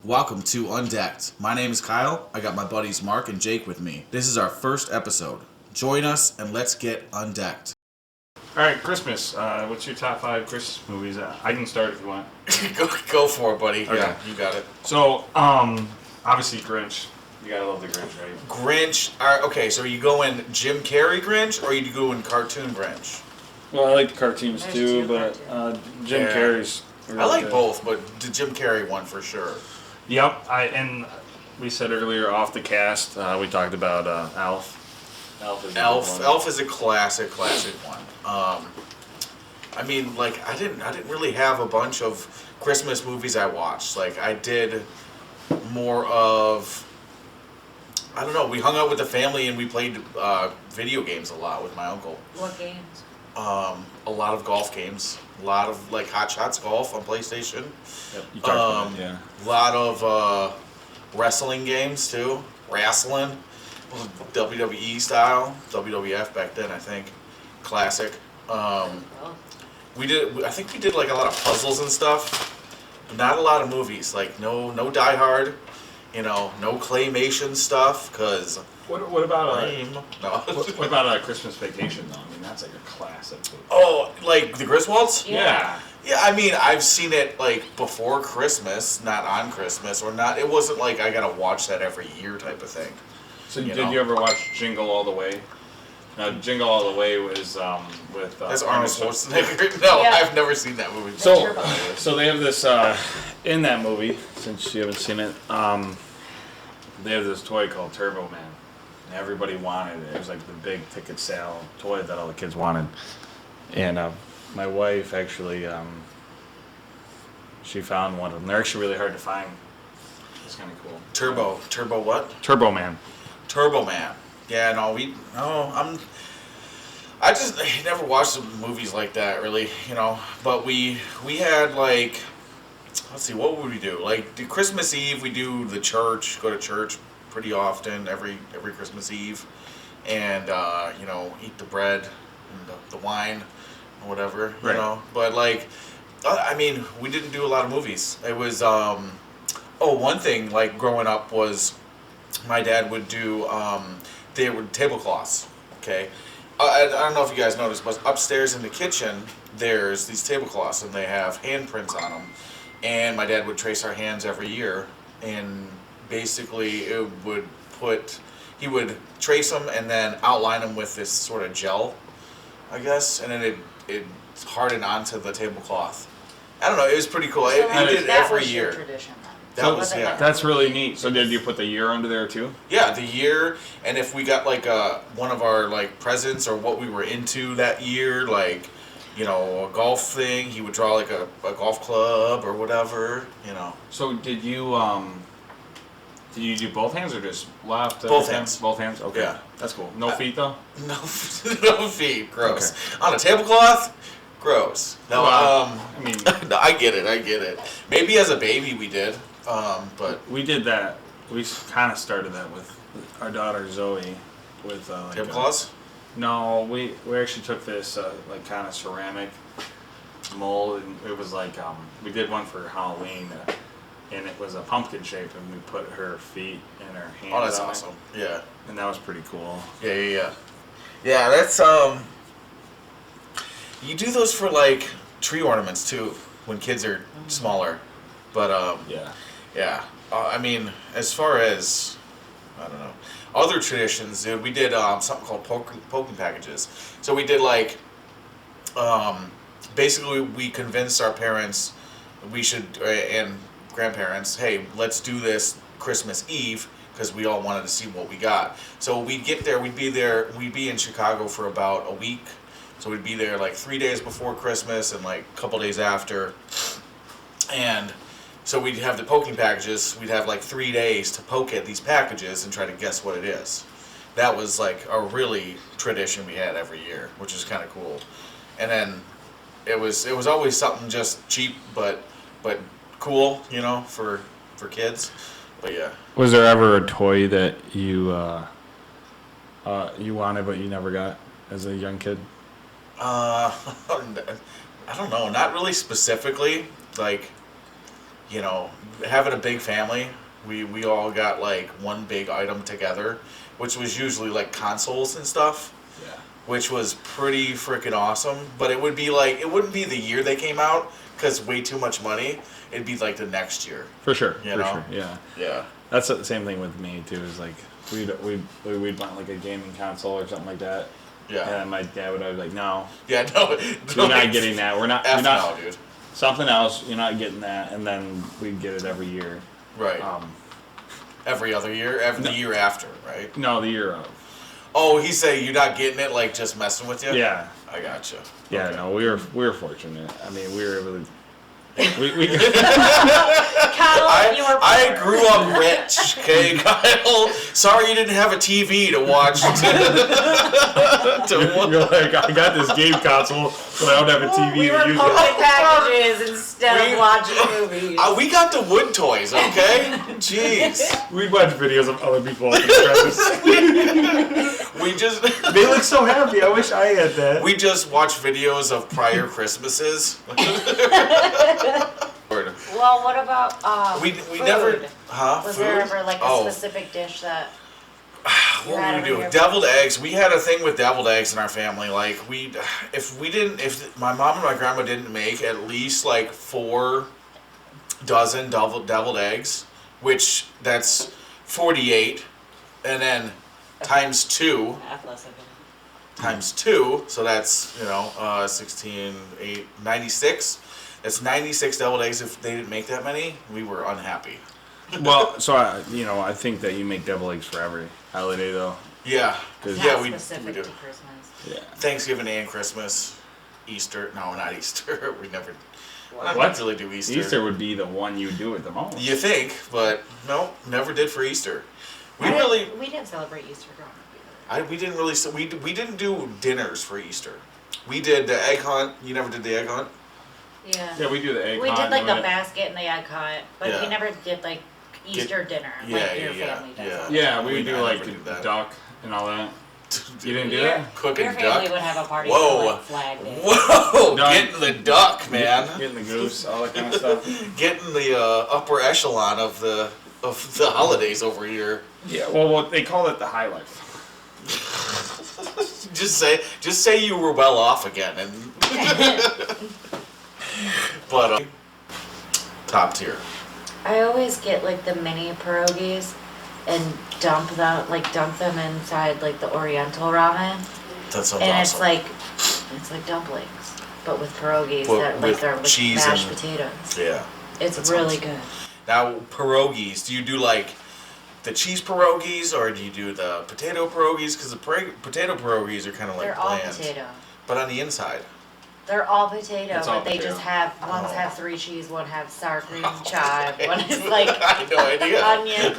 Welcome to Undecked. My name is Kyle. I got my buddies Mark and Jake with me. This is our first episode. Join us and let's get undecked. All right, Christmas. What's your top 5 Christmas movies? I can start if you want. Go for it, buddy. Okay. Yeah, you got it. So, obviously Grinch. You gotta love the Grinch, right? Grinch. Okay, so are you going Jim Carrey Grinch or are you going cartoon Grinch? Well, I like the cartoons There's too, two but Jim Yeah. Carrey's really I like good. both, but the Jim Carrey one for sure. Yep. And we said earlier off the cast, we talked about Elf. Elf is a good one. Elf is a classic one. I mean, like I didn't really have a bunch of Christmas movies I watched. Like I did more of, I don't know. We hung out with the family and we played video games a lot with my uncle. What games? A lot of golf games. A lot of like Hot Shots golf on PlayStation. Yep. You talked about it, yeah. A lot of wrestling games too. Wrestling, WWE style, WWF back then I think. Classic. I think we did like a lot of puzzles and stuff. Not a lot of movies. Like no Die Hard. No claymation stuff. Cause What about lame. No. what about Christmas Vacation though? I mean, that's like a classic. Oh, like the Griswolds? Yeah. Yeah, I mean, I've seen it like before Christmas, not on Christmas, or not. It wasn't like I gotta watch that every year type of thing. So You did know? you ever watch Jingle All the Way? Jingle All the Way was with That's Arnold Schwarzenegger. No, Yeah. I've never seen that movie. So they have this in that movie. Since you haven't seen it, they have this toy called Turbo Man. And everybody wanted it. It was like the big ticket sale toy that all the kids wanted. And my wife actually, she found one of them. They're actually really hard to find. It's kind of cool. Turbo what? Turbo Man. Turbo Man. Yeah, I just never watched some movies like that really, But we had like, let's see, what would we do? Like the Christmas Eve, we do go to church pretty often every Christmas Eve, and eat the bread and the wine or whatever, Right. But like, I mean, we didn't do a lot of movies. It was one thing like growing up was my dad would do they were tablecloths. Okay, I don't know if you guys noticed, but upstairs in the kitchen there's these tablecloths and they have handprints on them, and my dad would trace our hands every year, and basically he would trace them and then outline them with this sort of gel, I guess, and then it hardened onto the tablecloth. I don't know, it was pretty cool. He did it every was your year. tradition then. That was, yeah. That's really neat. So did you put the year under there too? Yeah, the year, and if we got like one of our like presents or what we were into that year, like a golf thing, he would draw like a golf club or whatever, So did you do both hands or just left? Both hands. Both hands. Okay. Yeah. That's cool. No feet though. No, no feet, gross. On a tablecloth, gross. No, Well, I mean, no, I get it. Maybe as a baby we did, but we did that. We kind of started that with our daughter Zoe, with tablecloths. No, we actually took this like kind of ceramic mold, and it was like we did one for Halloween, and it was a pumpkin shape, and we put her feet and her hands. Oh, that's on awesome. it, Yeah. and that was pretty cool. Yeah. That's you do those for like tree ornaments too when kids are smaller, but Yeah. I mean, as far as I don't know other traditions, dude, we did something called poking packages. So we did like basically we convinced our parents we should and grandparents, hey, let's do this Christmas Eve, because we all wanted to see what we got. So we'd get there, we'd be in Chicago for about a week. So we'd be there like 3 days before Christmas and like a couple days after. And so we'd have the poking packages, we'd have like 3 days to poke at these packages and try to guess what it is. That was like a really tradition we had every year, which is kind of cool. And then it was always something just cheap but cool, for kids. But yeah. Was there ever a toy that you wanted but you never got as a young kid? I don't know, not really specifically. Like, you know, having a big family, we all got like one big item together, which was usually like consoles and stuff. Yeah. Which was pretty freaking awesome. But it would be like, it wouldn't be the year they came out because way too much money. It'd be like the next year. For sure. You know? Sure. Yeah. Yeah. That's the same thing with me too. Is like we'd want like a gaming console or something like that. Yeah. And my dad would always be like, no, Yeah. No. you're not getting that. We're not. F You're not. no, dude. Something else. You're not getting that. And then we'd get it every year. Right. Every other year, the year after, right? No, the year of. Oh, he say you're not getting it, like just messing with you. Yeah. I gotcha. Yeah. Okay. No, we were fortunate. I mean, we were able to. We Kyle, you were I poor. grew up rich, okay, Kyle. Sorry you didn't have a TV to watch. You're like, I got this game console, but I don't have a TV We were to use opening it. packages instead of watching movies. We got the wood toys, okay? Jeez. We'd watch videos of other people opening presents. We just They look so happy. I wish I had that. we just watched videos of prior Christmases. Well, what about We food? never Was food? there ever like a Oh. specific dish that you What had would we every do? year? Deviled eggs. We had a thing with deviled eggs in our family. Like if my mom and my grandma didn't make at least like 4 dozen deviled eggs, which that's 48, and then times 2, Math lesson. times 2, so that's 16, 8, 96. That's 96 deviled eggs. If they didn't make that many, we were unhappy. Well, so I think that you make devil eggs for every holiday though. Yeah, Cause Not yeah, we specific do. to Christmas. Yeah. Thanksgiving and Christmas, Easter. No, not Easter. We never. I What? don't really do Easter. Easter would be the one you do at the most. You think, but no, never did for Easter. We We didn't celebrate Easter growing up either. we didn't really. We didn't do dinners for Easter. We did the egg hunt. You never did the egg hunt. Yeah. Yeah, we do the egg We hunt. did like the we- basket and the egg hunt, but Yeah. we never did like Easter dinner like your family does. Yeah, we We would do never like did that. duck and all that. You didn't do Your- that? Cooking Your family duck. would have a party Whoa. for like Flag Day. Whoa! No. Getting the duck, man. Getting the goose, all that kind of stuff. Getting the upper echelon of the holidays over here. Yeah, well, they call it the high life. Just say you were well off again, and but top tier. I always get like the mini pierogies and dump them inside like the Oriental ramen, That sounds and awesome. it's like dumplings, but with pierogies Well, that with like are with cheese mashed and- potatoes. Yeah. It's that really sounds- good. Now pierogies. Do you do like the cheese pierogies or do you do the potato pierogies? Because the potato pierogies are kind of like They're all bland. potato. But on the inside. They're all potato, It's all but they potato. just have ones Oh. have 3 cheese, one have sour cream chive, one is like I have no idea. onion.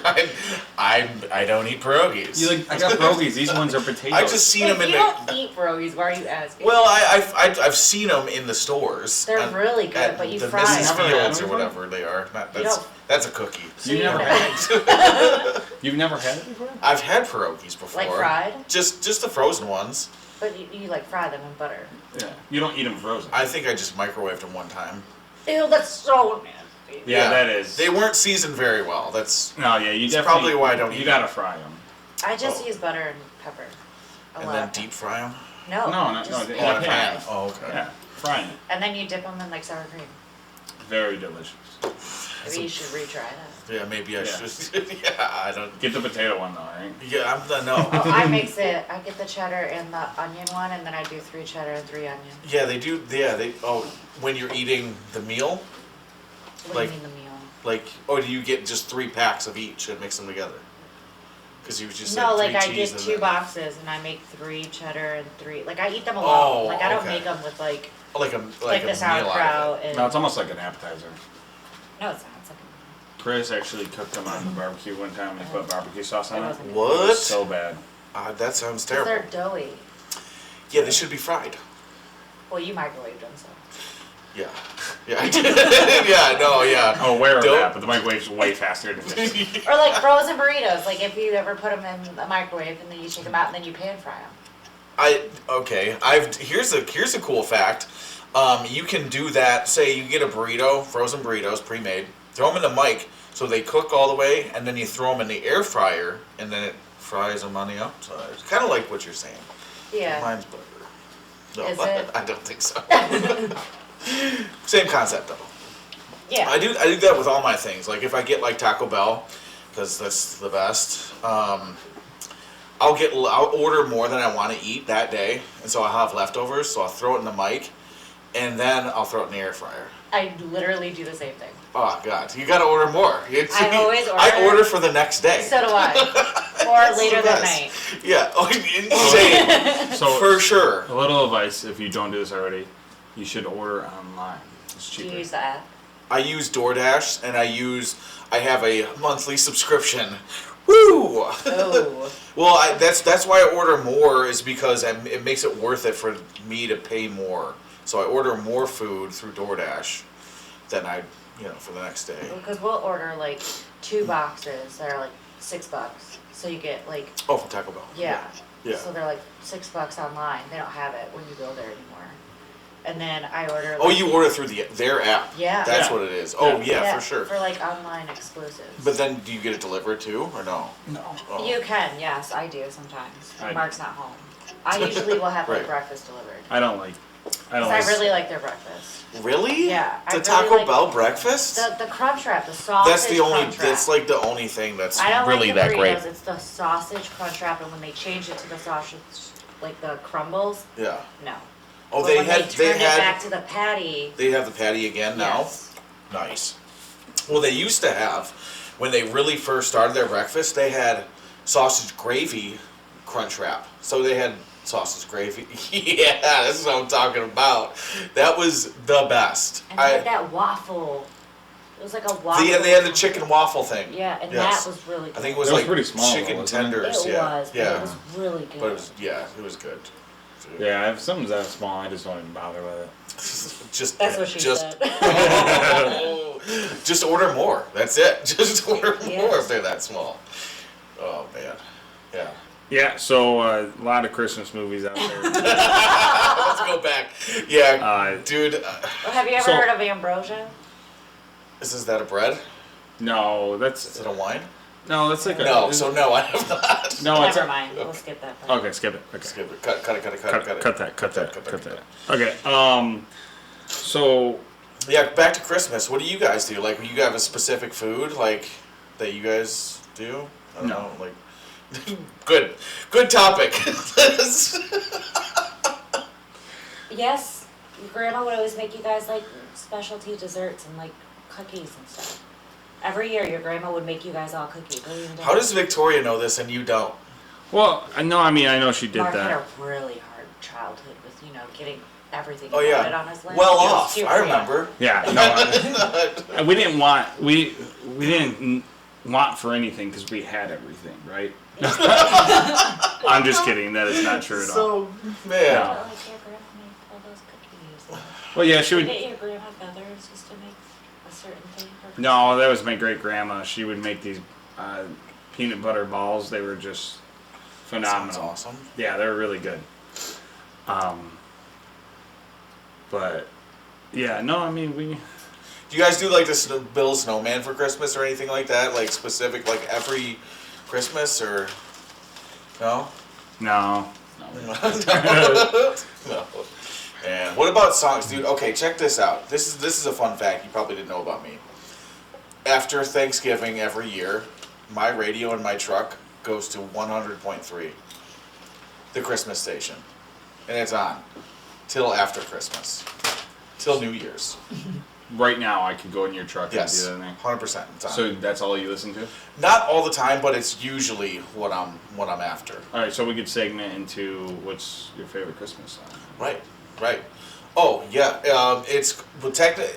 I don't eat pierogies. I got pierogies. These ones are potatoes. I just seen them If in you the. don't eat pierogies, why are you asking? Well, I've seen them in the stores. They're at- really good, at but you the fry Mrs. them. Never had Fields or them before? whatever they are. Not, You that's don't- that's a cookie. So You you never don't had it? You've never had it before? I've had pierogies before. Like fried? Just the frozen ones. But you like fry them in butter. Yeah. You don't eat them frozen. I think I just microwaved them one time. Ew, that's so nasty. Yeah, that is. They weren't seasoned very well. That's No, yeah, you It's definitely. probably why I don't eat You gotta fry them. I just Oh. use butter and pepper. A and lot. then deep fry them. No, No, just in Oh, a in a pan. pan. Oh, okay. Yeah, frying it. And then you dip them in like sour cream. Very delicious. Maybe you should retry that. Yeah, maybe I Yeah. should. Yeah, I don't. Get the potato one though, right? Yeah, no. Oh, I mix it. I get the cheddar and the onion one, and then I do 3 cheddar and 3 onion. Yeah, they do. Yeah, they. Oh, when you're eating the meal, What Like- do you mean the meal? like, do you get just 3 packs of each and mix them together? Because you just No, said like 3 I cheese get and 2 then- boxes, and I make 3 cheddar and 3. Like I eat them alone. Oh, like I don't okay. make them with like like a like a the meal out of sauerkraut and No, it's almost like an appetizer. no, it's not. It's like Chris actually cooked them on the barbecue one time and he put barbecue sauce it on it. wasn't it. good. It What? was so bad. That sounds 'Cause terrible. they're doughy. Yeah, they should be fried. Well, you microwaved them, so. Yeah. Yeah, I did. Yeah, no, yeah. I'm aware of Don't- that, but the microwave's way faster than this. Or like frozen burritos. Like if you ever put them in the microwave and then you take them out and then you pan fry them. Here's a cool fact. You can do that. Say you get a burrito, frozen burritos, pre-made, throw them in the mic so they cook all the way, and then you throw them in the air fryer, and then it fries them on the outside. It's kind of like what you're saying. Yeah. Mine's better. No, Is it? I don't think so. Same concept though. Yeah. I do that with all my things. Like if I get like Taco Bell, because that's the best. I'll order more than I want to eat that day, and so I'll have leftovers. So I'll throw it in the mic, and then I'll throw it in the air fryer. I literally do the same thing. Oh God, you gotta order more. I always order. I order for the next day. So do I. Or later that night. Yeah, insane. So For sure. a little advice: if you don't do this already, you should order online. It's Do cheaper. you use the app? I use DoorDash, and I have a monthly subscription. Woo! Oh. Well, that's why I order more, is because it makes it worth it for me to pay more. So I order more food through DoorDash than for the next day. Because we'll order like 2 boxes that are like $6. So you get like, Oh, from Taco Bell. yeah. Yeah. So they're like $6 online. They don't have it when you go there anymore. And then I order. Oh, like, you order through their app. Yeah. That's Yeah. what it is. Oh, yeah, for sure. For like online exclusives. But then, do you get it delivered too, or no? No. Oh. You can, yes, I do sometimes. I do. Mark's not home. I usually will have like Right. breakfast delivered. I don't like. Because I really like their breakfast. Really? Yeah, I The really Taco like- Bell breakfast? The crunch wrap, the sausage That's the only. crunch wrap. That's like the only thing that's I don't really like the that great. burritos, it's the sausage crunch wrap, and when they changed it to the sausage, like the crumbles, Yeah. no. Oh, But they when had. they turned it had. back to the patty. They have the patty again now. Yes. Nice. Well, they used to have, when they really first started their breakfast, they had sausage gravy crunch wrap. So they had sausage gravy. Yeah, that's what I'm talking about. That was the best. And they had that waffle. It was like a waffle. They had the chicken waffle thing. Yeah, and Yes. that was really good. I think it was It was like pretty small, chicken though, wasn't it? tenders. It yeah. was, but yeah. it was really good. But it was good. Yeah, if something's that small, I just don't even bother with it. Just That's what she just, said. just order more. That's it. Just order Yeah. more if they're that small. Oh man. Yeah. Yeah, so a lot of Christmas movies out there. Let's go back. Yeah, dude. Well, have you ever So- heard of ambrosia? Is that a bread? No, Is that's it a wine? that's like a No. So no, I have not. no. It's Never mind. We'll skip that part. okay. Skip it. Okay. Skip it. Cut it. Cut that. Cut Cut that. Okay. So Yeah, back to Christmas. What do you guys do? Like, you have a specific food like that you guys do? I don't No. know. Like, good topic. Yes, your grandma would always make you guys like specialty desserts and like cookies and stuff. Every year, your grandma would make you guys all cookies. How does Victoria know this and you don't? well, I know she did Mark had that. a really hard childhood with getting everything Oh he wanted yeah. on his list. Well It was off. super I young. remember. Yeah. No. We didn't want we didn't want for anything because we had everything, right? I'm just kidding. That is not true at all. So man. But, like, your grandma made all those cookies. Well, yeah, she Did would. you get your grandma feathers just to make a certain thing for No, that was my great grandma. She would make these peanut butter balls. They were just phenomenal. Sounds awesome. Yeah, they were really good. But yeah, no, I mean we. Do you guys do like the Bill Snowman for Christmas or anything like that? Like specific, like every Christmas or no? No. No. And what about songs, dude? Okay, check this out. This is a fun fact you probably didn't know about me. After Thanksgiving every year, my radio in my truck goes to 100.3, the Christmas station, and it's on till after Christmas, till New Year's. Right now, I could go in your truck Yes, and do that 100%. It's on. thing. So that's all you listen to? Not all the time, but it's usually what I'm after. All right, so we could segment into what's your favorite Christmas song? Right. Oh yeah,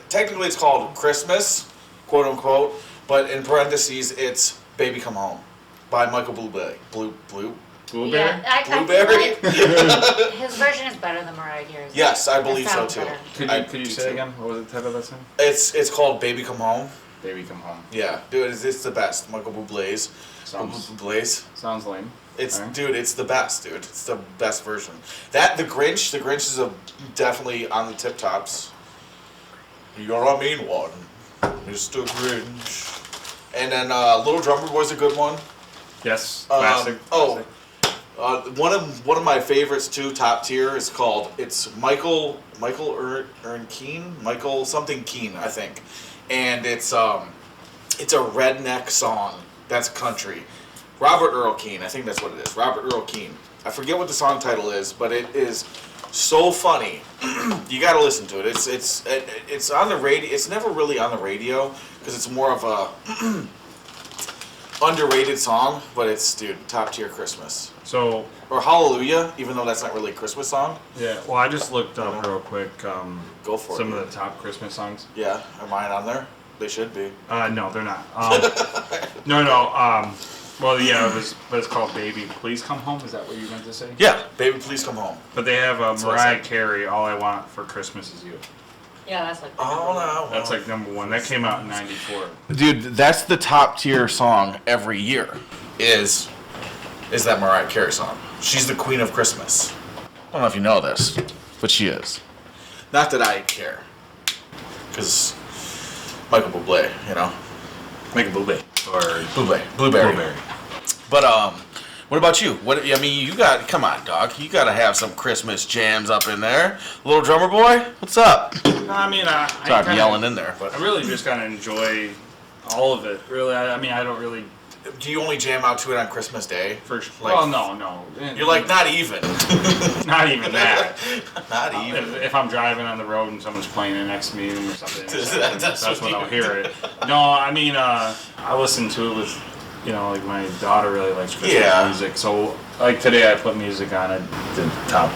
technically it's called Christmas, quote unquote, but in parentheses it's "Baby Come Home" by Michael Blueberry. Blueberry? Yeah, I feel Blueberry? like his version is better than Mariah Carey's. Yes, I That believe so sounds too. better. Could you do say it too. again? What was the title of that song? It's called "Baby Come Home." Baby Come Home. Yeah, dude, it's the best. Michael Bublé's. Sounds lame. It's Alright. dude, it's the best, dude. It's the best version. That the Grinch is definitely on the tip tops. You're a mean one. Mr. Grinch. And then Little Drummer Boy's a good one. Yes, classic. One of my favorites too, top tier, is called Michael Keane, Michael something Keane, I think, and it's a redneck song that's country. Robert Earl Keane, I think that's what it is. Robert Earl Keane. I forget what the song title is, but it is so funny. You got to listen to it. It's on the radio. It's never really on the radio because it's more of a underrated song, but it's, dude, top tier Christmas. So, or Hallelujah, even though that's not really a Christmas song. yeah, well, I just looked up real quick Go for some it. of the top Christmas songs. Yeah, are mine on there? They should be. No, they're not. No. Well, yeah, but it's called Baby Please Come Home. Is that what you meant to say? Yeah, Baby Please Come Home. But they have Mariah Carey, All I Want for Christmas Is You. Yeah, that's like. Oh, no. That's like number one. That came out in '94. Dude, that's the top tier song every year. Is that Mariah Carey song? She's the queen of Christmas. I don't know if you know this, but she is. Not that I care, because Michael Bublé, you know. Michael Bublé. Or Blueberry. But what about you? I mean, come on, dog. You got to have some Christmas jams up in there. Little Drummer Boy, what's up? I mean, Sorry, I'm yelling in there, but I really just kind of enjoy all of it. Really, I mean, I don't really. Do you only jam out to it on Christmas Day? Well, no. You're like, not even. Not even that. Not even. If I'm driving on the road and someone's playing it next to me or something, that's when I'll hear it. do. No, I mean, I listen to it with, like my daughter really likes Christmas music. So, like today I put music on it, the top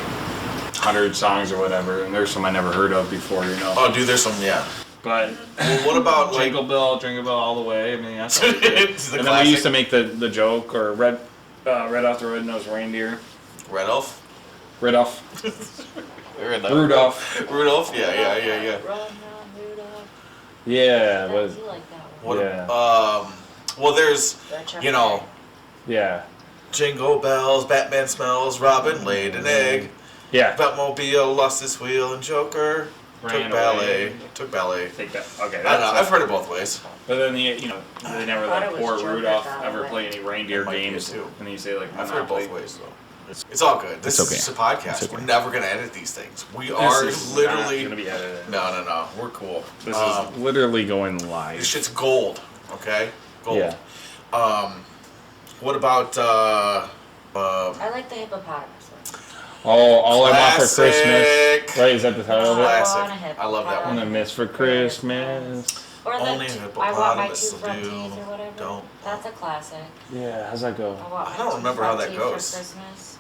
100 songs or whatever, and there's some I never heard of before, Oh, dude, there's some, yeah. But well, what about Jingle Bell all the way? I mean, that's it's the and classic. then we used to make the joke or Red off the red-nosed reindeer. Rudolph? Rudolph. Rudolph? Yeah. Run, Rudolph. Yeah, I but do like that one. What, yeah. Well, there's, Yeah. Jingle bells, Batman smells, Robin laid an egg, Yeah. Batmobile lost his wheel, and Joker Ran took ballet. Take that. Okay. I don't know. I've heard it both ways. But then they never I thought let it was poor Joker Rudolph got ever away. play any reindeer It might be games. it too. And you say like I've heard Monopoly. both ways though. It's all good. This It's okay. is a podcast. It's okay. We're never gonna edit these things. We are This is literally. not gonna be edited. No. We're cool. This is literally going live. This shit's gold. Okay. Gold. Yeah. What about I like the hippopotamus one. All I want for Classic. Christmas. Right? Is that the title of it? Classic. I love that On one. a miss for Christmas. Or Only the a I want my hippopotamus two will front do. teeth or whatever. Don't. That's a classic. Yeah. How's that go? I want my I don't two remember how front that teeth goes. For Christmas.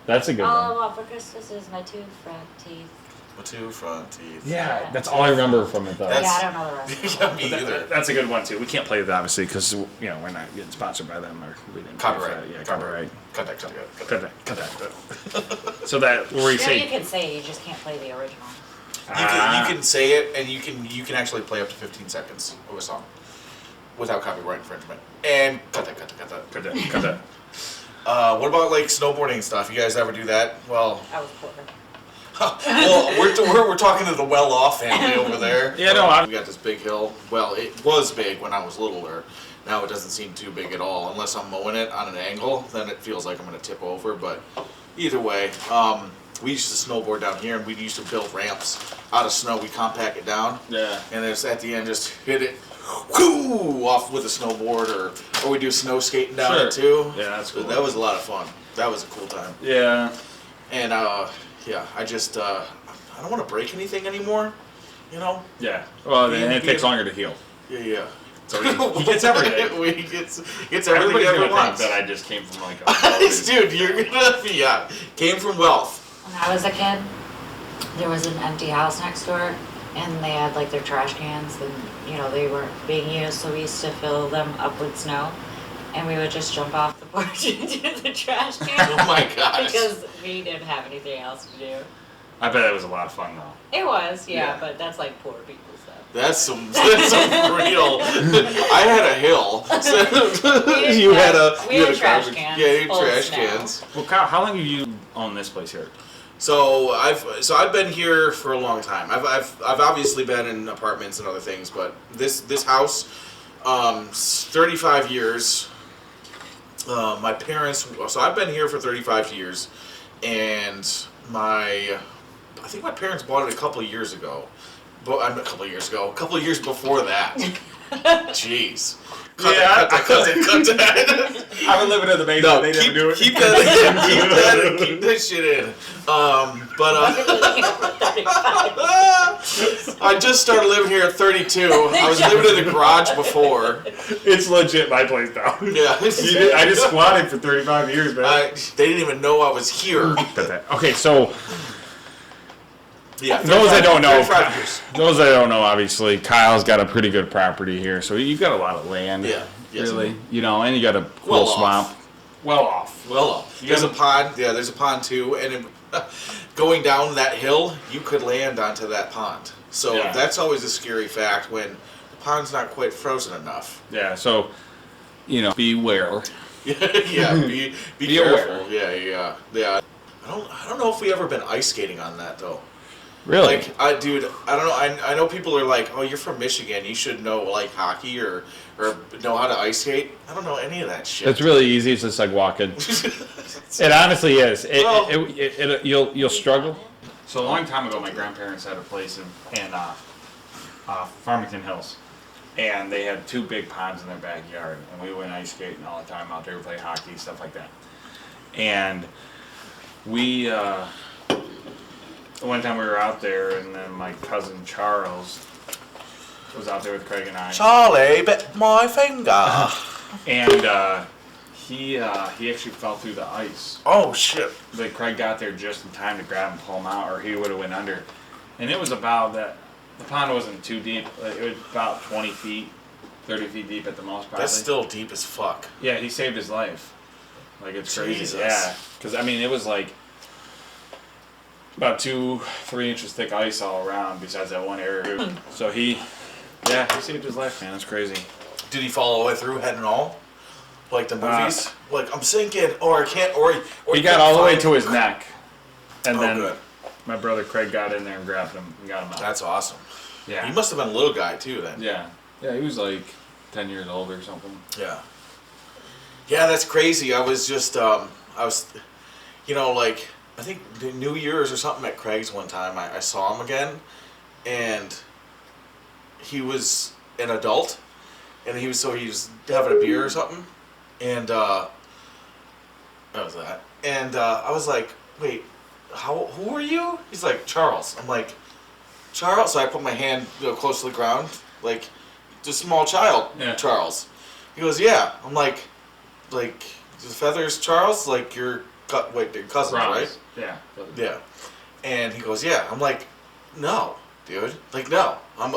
That's a good All I one. want for Christmas is my two front teeth. The two front teeth. Yeah, that's all I remember from it though. That's- Yeah, I don't know the rest. Yeah, me either. That's a good one too. We can't play that obviously because we're not getting sponsored by them or we didn't. pay for Copyright. that. Yeah, copyright. Cut that. Cut that. So that where you Yeah, say you can say it, you just can't play the original. You can say it, and you can actually play up to 15 seconds of a song without copyright infringement. And cut that. cut that. What about like snowboarding and stuff? You guys ever do that? Well, I was poor. well, we're talking to the well-off family over there. Yeah, no, we got this big hill. Well, it was big when I was littler. Now it doesn't seem too big at all. Unless I'm mowing it on an angle, then it feels like I'm going to tip over. But either way, we used to snowboard down here, and we used to build ramps out of snow. We compact it down, Yeah. and it's at the end just hit it, whoo, off with a snowboard, or we do snow skating down it too. Yeah, that's cool. That was a lot of fun. That was a cool time. Yeah. And yeah, I just I don't want to break anything anymore. Yeah. Well, then it Being- takes longer to heal. Yeah. So he gets everything. he gets everything Everybody's ever gonna think wants. that I just came from like a Dude, you're gonna be came from wealth. When I was a kid, there was an empty house next door, and they had like their trash cans, and they weren't being used, so we used to fill them up with snow, and we would just jump off the porch into the trash can. Oh my gosh. Because we didn't have anything else to do. I bet it was a lot of fun though. It was, Yeah. but that's like poor people stuff. That's some real. I had a hill. We had trash cans Yeah, you had full of trash snow. cans. Well, Kyle, how long have you owned this place here? So I've been here for a long time. I've obviously been in apartments and other things, but this house, 35 years. My parents. So I've been here for 35 years, and I think my parents bought it a couple of years ago. But a couple of years before that. Jeez. Cut that. I've been living in the basement. No, they never do it. keep that shit in. I just started living here at 32. I was living in the garage before. It's legit my place now. Yeah. I just squatted for 35 years, man. They didn't even know I was here. Okay, so Yeah. those that don't know, 35 years. those that don't know, obviously, Kyle's got a pretty good property here, so you got a lot of land. Yeah. Yes. Really, and you got a cool Well swamp. off. Well off. Well off. There's a pond. Yeah, there's a pond too, and going down that hill, you could land onto that pond. So Yeah. that's always a scary fact when the pond's not quite frozen enough. Yeah, so beware. Yeah, be Aware. careful. Yeah. I don't know if we ever been ice skating on that though. Really? Like, I don't know. I know people are like, oh, you're from Michigan, you should know like hockey or know how to ice skate. I don't know any of that shit. It's really easy. It's just like walking. It honestly is. You'll struggle. So a long time ago, my grandparents had a place in Farmington Hills, and they had 2 big ponds in their backyard, and we went ice skating all the time out there, play hockey, stuff like that. And we one time we were out there, and then my cousin Charles was out there with Craig and I. Charlie bit my finger. And he actually fell through the ice. Oh shit! But Craig got there just in time to grab and pull him out, or he would have went under. And it was about that. The pond wasn't too deep. It was about 20 feet, 30 feet deep at the most. Probably. That's still deep as fuck. Yeah, he saved his life. Like it's crazy. Jesus. Yeah, because it was like about 2-3 inches thick ice all around, besides that one area. So he saved his life, man. It's crazy. Did he fall all the way through, head and all? Like the movies? Like, I'm sinking, or I can't, or He got all the way to his neck. And then good. my brother Craig got in there and grabbed him and got him out. That's awesome. Yeah. He must have been a little guy too then. Yeah. Yeah, he was like 10 years old or something. Yeah. Yeah, that's crazy. I was just, like, I think New Year's or something at Craig's one time. I saw him again, and he was an adult, and he was having a beer or something, and that was that. And I was like, wait, who are you? He's like, Charles. I'm like, Charles? So I put my hand close to the ground, like, just a small child, Yeah. Charles. He goes, yeah. I'm like, the Feathers Charles? Like, your cousin, right? Yeah. Yeah. And he goes, yeah. I'm like, no, dude. Like, no. I'm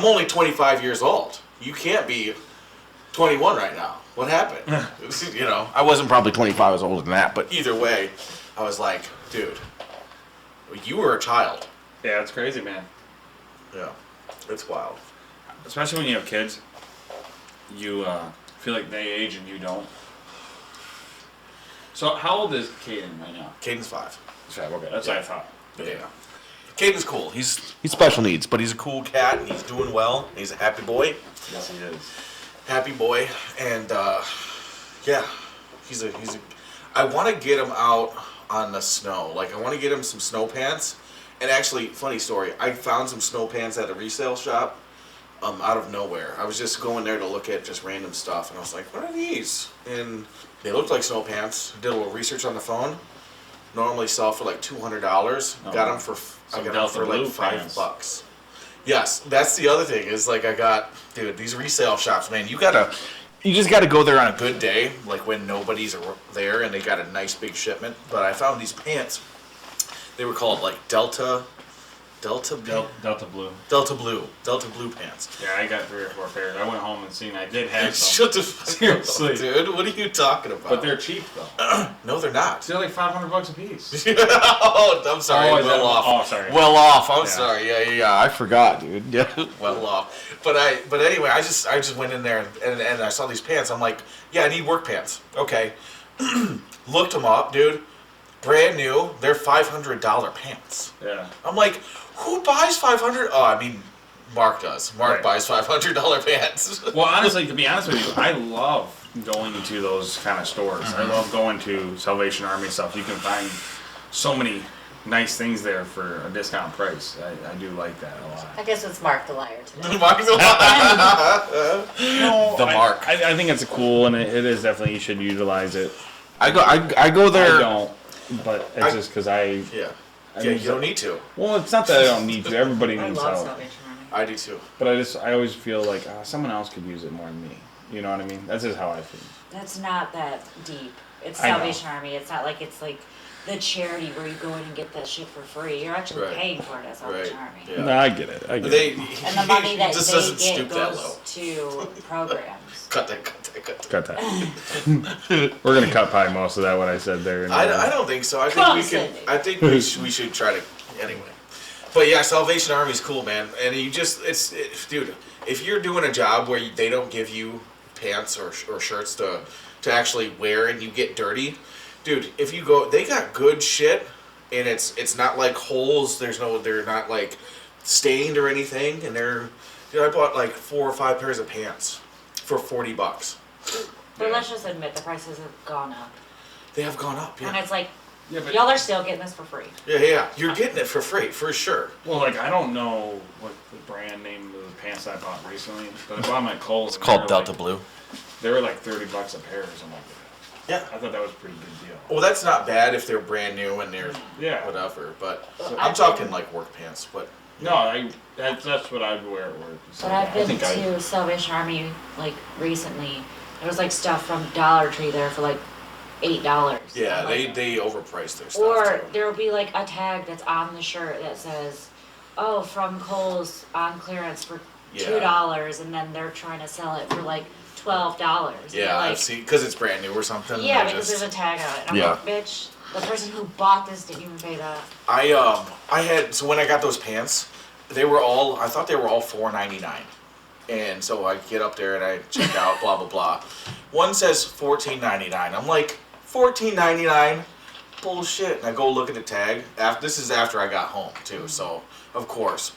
only 25 years old. You can't be 21 right now. What happened? I wasn't probably 25 years older than that, but either way, I was like, dude, you were a child. Yeah, it's crazy, man. Yeah. It's wild. Especially when you have kids, you feel like they age and you don't. So how old is Caden right now? Caden's 5. He's 5, okay. That's what I thought. Yeah. Caden's cool. He's special needs, but he's a cool cat, and he's doing well. He's a happy boy. Yes, he is. Happy boy, and he's a. I want to get him out on the snow. Like, I want to get him some snow pants. And actually, funny story, I found some snow pants at a resale shop out of nowhere. I was just going there to look at just random stuff, and I was like, what are these? And they looked like snow pants. Did a little research on the phone. Normally sell for like $200. Got them for like $5. Yes, that's the other thing is like these resale shops, man. You just gotta go there on a good day, like when nobody's there and they got a nice big shipment. But I found these pants. They were called like Delta Blue pants. Yeah, I got 3 or 4 pairs. I went home and seen I did have some. Shut the fuck up, dude. What are you talking about? But they're cheap though. No, they're not. They're like $500 a piece. Oh, I'm sorry. Oh, off. Oh, sorry. Well off. I'm Yeah. sorry. Yeah. I forgot, dude. Yeah. Well off. But anyway, I just went in there and I saw these pants. I'm like, yeah, I need work pants. Okay. Looked them up, dude. brand new. They're $500 pants. Yeah. I'm like, who buys 500? Oh, I mean, Mark does. Mark Right. buys $500 pants. Well, honestly, to be honest with you, I love going to those kind of stores. I love going to Salvation Army stuff. You can find so many nice things there for a discount price. I do like that a lot. I guess it's Mark the liar today. Mark's a lot. No, The Mark. I think it's cool, and it is definitely, you should utilize it. I go there. I don't, but it's just because Yeah. Yeah, you don't need to. Well, it's not that I don't need to. Everybody I needs love help. Salvation Army. I do too. But I always feel like someone else could use it more than me. You know what I mean? That's just how I feel. That's not that deep. It's I know. Salvation Army. It's not like it's like the charity where you go in and get that shit for free. You're actually Right. paying for it at Salvation Right. Army. Yeah. No, I get it. I get They it. And the money that just they doesn't get stoop that low. goes to programs. Cut that. Cut that. We're gonna cut probably most of that what I said there. I don't think so. I think Come we on, can. Cindy. I think we should try to anyway. But yeah, Salvation Army's cool, man. And you just dude. If you're doing a job where they don't give you pants or shirts to actually wear and you get dirty, dude. If you go, they got good shit, and it's not like holes. They're not like stained or anything. And I bought like 4 or 5 pairs of pants for $40. But let's just admit the prices have gone up. They have gone up, And yeah. it's like, Yeah, but y'all are still getting this for free. Yeah. You're getting it for free, for sure. well, like I don't know what the brand name of the pants I bought recently, but I bought them at Kohl's. It's called Delta Blue. They were like $30 a pair or something like that. Yeah. I thought that was a pretty good deal. Well, that's not bad if they're brand new and they're Yeah. whatever. But So- I'm talking like work pants. But No, that's what I'd wear at work. So But I've I been think to Salvation Army like recently. There was like stuff from Dollar Tree there for like $8. yeah, I'm like, they overprice their stuff. Or too. there will be like a tag that's on the shirt that says, "Oh, from Kohl's on clearance for Yeah. $2," and then they're trying to sell it for like $12. Yeah, like, I've seen because it's brand new or something. yeah, they because just- there's a tag on it. I'm Yeah. like, bitch, the person who bought this didn't even pay that. I had so when I got those pants, I thought they were all $4.99. And so I get up there and I check out blah blah blah. One says $14.99. I'm like, $14.99? Bullshit. And I go look at the tag. This is after I got home too, so of course.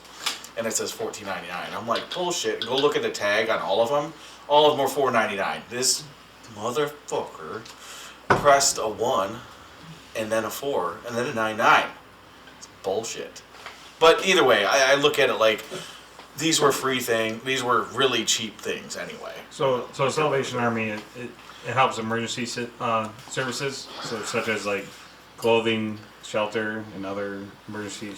And it says $14.99. I'm like, bullshit. Go look at the tag on all of them. All of them are $4.99. This motherfucker pressed a 1 and then a 4 and then a 99. It's bullshit. But either way, I look at it like these were free things. These were really cheap things anyway. So Salvation Army, it helps emergency services, so such as like clothing, shelter, and other emergency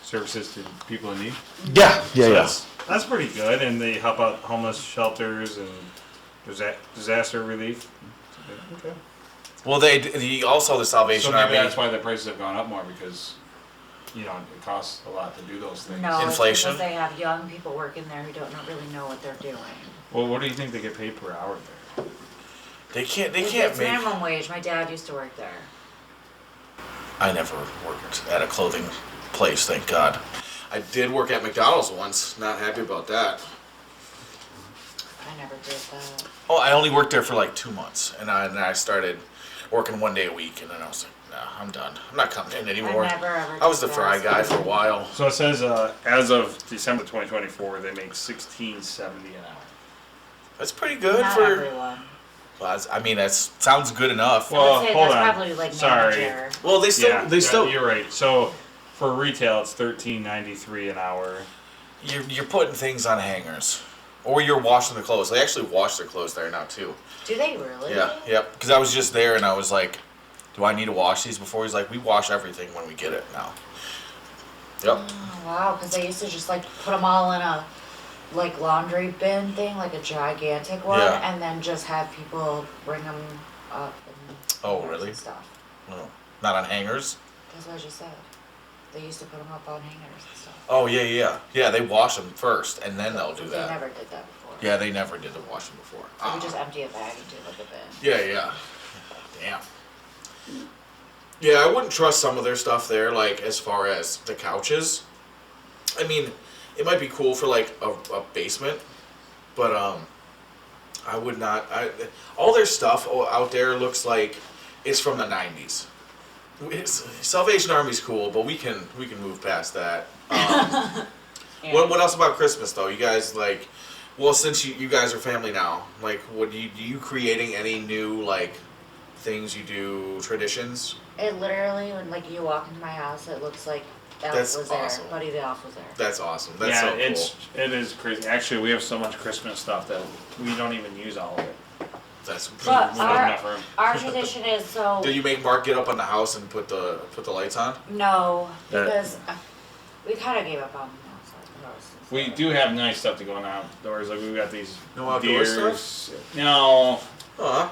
services to people in need. Yeah, So that's pretty good, and they help out homeless shelters and disaster relief. Okay. Well, also the Salvation So maybe Army. that's why the prices have gone up more because, it costs a lot to do those things. No, Inflation? it's because they have young people working there who don't really know what they're doing. Well, what do you think they get paid per hour there? They can't It's make. minimum wage. My dad used to work there. I never worked at a clothing place, thank God. I did work at McDonald's once. Not happy about that. I never did that. Oh, I only worked there for like 2 months, and I started working 1 day a week, and then I was like, nah, I'm done. I'm not coming in anymore. I never ever. I was the did fry that. guy for a while. So it says As of December 2024, they make $16.70 an hour. That's pretty good Not for. everyone. Well, I mean, that sounds good enough. I Well, would say hold that's on. probably like Sorry. manager. Well, they still. You're right. So for retail, it's $13.93 an hour. You're putting things on hangers, or you're washing the clothes. They actually wash their clothes there now too. Do they really? Yeah, yep. Because I was just there and I was like, "Do I need to wash these before?" He's like, "We wash everything when we get it now." Yep. Oh, wow, because they used to just like put them all in a like laundry bin thing, like a gigantic one, Yeah. and then just have people bring them up and Oh, hangers really? and stuff. No, not on hangers. That's what I just said. They used to put them up on hangers and stuff. Oh yeah. They wash them first and then they'll do They that. never did that before. Yeah, they never did the washing before. So we just empty a bag into like a bin. Yeah. Damn. Yeah, I wouldn't trust some of their stuff there, like as far as the couches. I mean, it might be cool for like a basement, but I would not. All their stuff out there looks like it's from the 90s. Salvation Army's cool, but we can move past that. What else about Christmas though? You guys like, well, since you guys are family now, like, what do you creating any new like things you do, traditions? It literally, when like you walk into my house, it looks like Elf That's was awesome. there. Buddy the Elf was there. That's awesome. That's so cool. It is crazy. Actually, we have so much Christmas stuff that we don't even use all of it. That's. But We don't have enough room. our tradition is so. Do you make Mark get up on the house and put the lights on? No, That- because we kind of gave up on the house. We do have nice stuff to go on outdoors. Like we've got these No outdoor deers. No,